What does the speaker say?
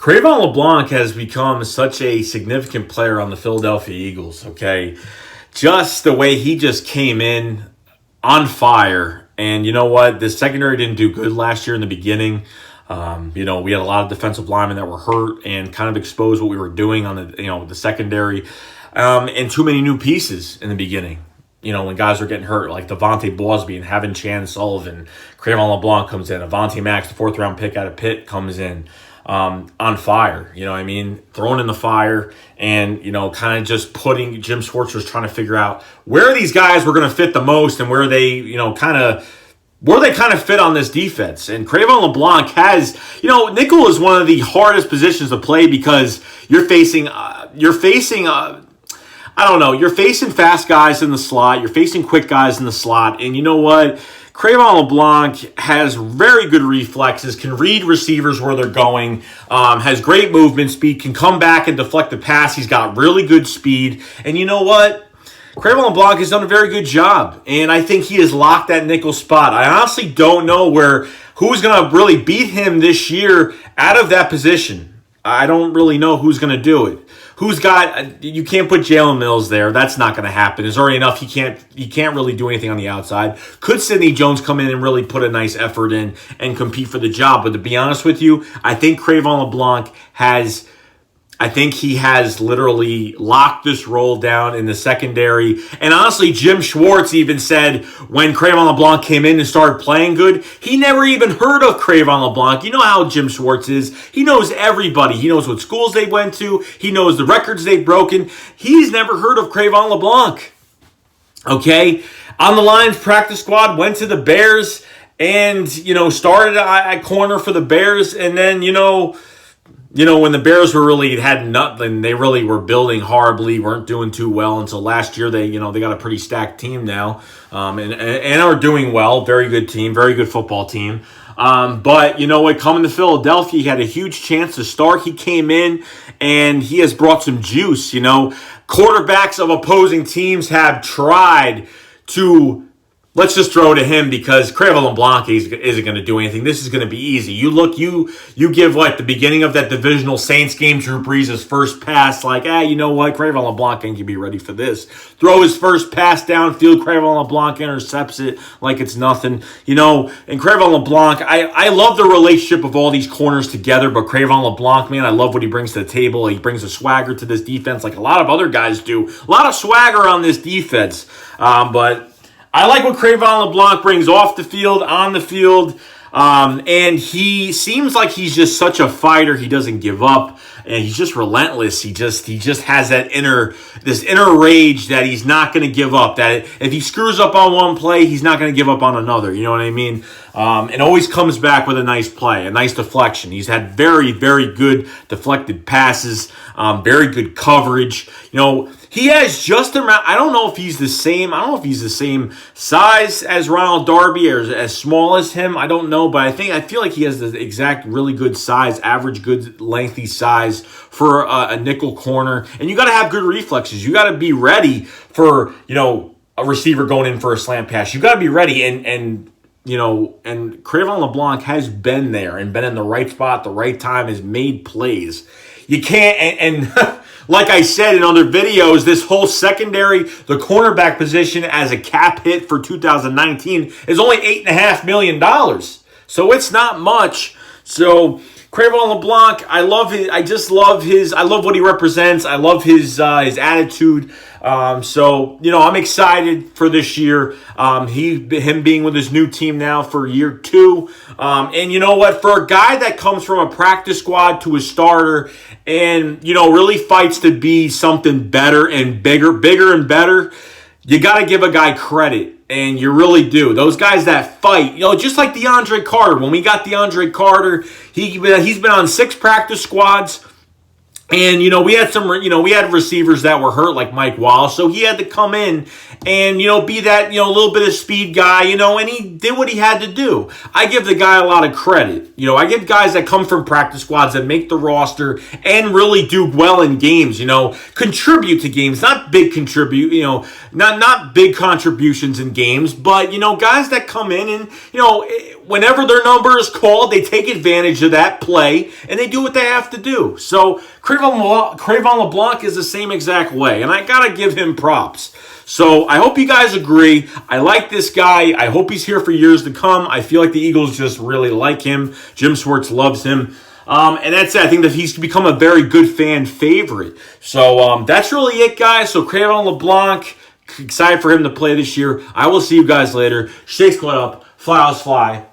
Cre'Von LeBlanc has become such a significant player on the Philadelphia Eagles, okay? Just the way he just came in on fire. And you know what? The secondary didn't do good last year in the beginning. We had a lot of defensive linemen that were hurt and kind of exposed what we were doing on the secondary. And too many new pieces in the beginning. When guys were getting hurt, like Devontae Bosby and having Chan Sullivan, Cre'Von LeBlanc comes in, Avonte Max, the 4th-round pick out of Pitt, comes in. On fire, thrown in the fire, and kind of just putting. Jim Schwartz was trying to figure out where these guys were going to fit the most and where they kind of fit on this defense. And Cre'Von LeBlanc has, nickel is one of the hardest positions to play because you're facing fast guys in the slot, you're facing quick guys in the slot, and you know what? Cre'Von LeBlanc has very good reflexes, can read receivers where they're going, has great movement speed, can come back and deflect the pass. He's got really good speed. And you know what? Cre'Von LeBlanc has done a very good job. And I think he has locked that nickel spot. I honestly don't know who's going to really beat him this year out of that position. I don't really know who's going to do it. You can't put Jalen Mills there. That's not going to happen. There's already enough. He can't really do anything on the outside. Could Sidney Jones come in and really put a nice effort in and compete for the job? But to be honest with you, I think Cre'Von LeBlanc has literally locked this role down in the secondary. And honestly, Jim Schwartz even said when Cre'Von LeBlanc came in and started playing good, he never even heard of Cre'Von LeBlanc. You know how Jim Schwartz is. He knows everybody. He knows what schools they went to. He knows the records they've broken. He's never heard of Cre'Von LeBlanc. Okay? On the Lions practice squad, went to the Bears and, started at corner for the Bears. And then, when the Bears had nothing, they really were building horribly, weren't doing too well until last year. They got a pretty stacked team now, and are doing well. Very good team, very good football team. But you know what? Coming to Philadelphia, he had a huge chance to start. He came in and he has brought some juice. Quarterbacks of opposing teams have tried to. Let's just throw to him because Cre'Von LeBlanc isn't going to do anything. This is going to be easy. You give the beginning of that divisional Saints game, Drew Brees' first pass, you know what? Cre'Von LeBlanc ain't going to be ready for this. Throw his first pass downfield, Cre'Von LeBlanc intercepts it like it's nothing. And Cre'Von LeBlanc, I love the relationship of all these corners together, but Cre'Von LeBlanc, man, I love what he brings to the table. He brings a swagger to this defense like a lot of other guys do. A lot of swagger on this defense. But I like what Cre'Von LeBlanc brings off the field, on the field, and he seems like he's just such a fighter. He doesn't give up, and he's just relentless. He just has that inner rage that he's not going to give up. That if he screws up on one play, he's not going to give up on another. You know what I mean? And always comes back with a nice play, a nice deflection. He's had very, very good deflected passes, very good coverage. He has just around. I don't know if he's the same. I don't know if he's the same size as Ronald Darby or as small as him. I don't know, but I feel like he has the exact really good size, average good lengthy size for a nickel corner. And you got to have good reflexes. You got to be ready for a receiver going in for a slant pass. You got to be ready and Cre'Von LeBlanc has been there and been in the right spot at the right time, has made plays. You can't, and like I said in other videos, this whole secondary, the cornerback position as a cap hit for 2019 is only $8.5 million. So it's not much. So Cre'Von LeBlanc, I love it. I love what he represents. I love his attitude. I'm excited for this year. Him being with his new team now for year 2. And you know what? For a guy that comes from a practice squad to a starter and, really fights to be something better and bigger and better, you got to give a guy credit. And you really do. Those guys that fight, just like DeAndre Carter. When we got DeAndre Carter, he's been on 6 practice squads. And, we had we had receivers that were hurt like Mike Wallace. So he had to come in and, be that, little bit of speed guy, and he did what he had to do. I give the guy a lot of credit. I give guys that come from practice squads that make the roster and really do well in games, contribute to games, not big not big contributions in games, but, guys that come in and, whenever their number is called, they take advantage of that play and they do what they have to do. So Cre'Von LeBlanc is the same exact way, and I gotta give him props. So I hope you guys agree. I like this guy. I hope he's here for years to come. I feel like the Eagles just really like him. Jim Schwartz loves him. And that's it. I think that he's become a very good fan favorite. So that's really it, guys. So Cre'Von LeBlanc, excited for him to play this year. I will see you guys later. Shake Split Up. Fly, Owls, Fly.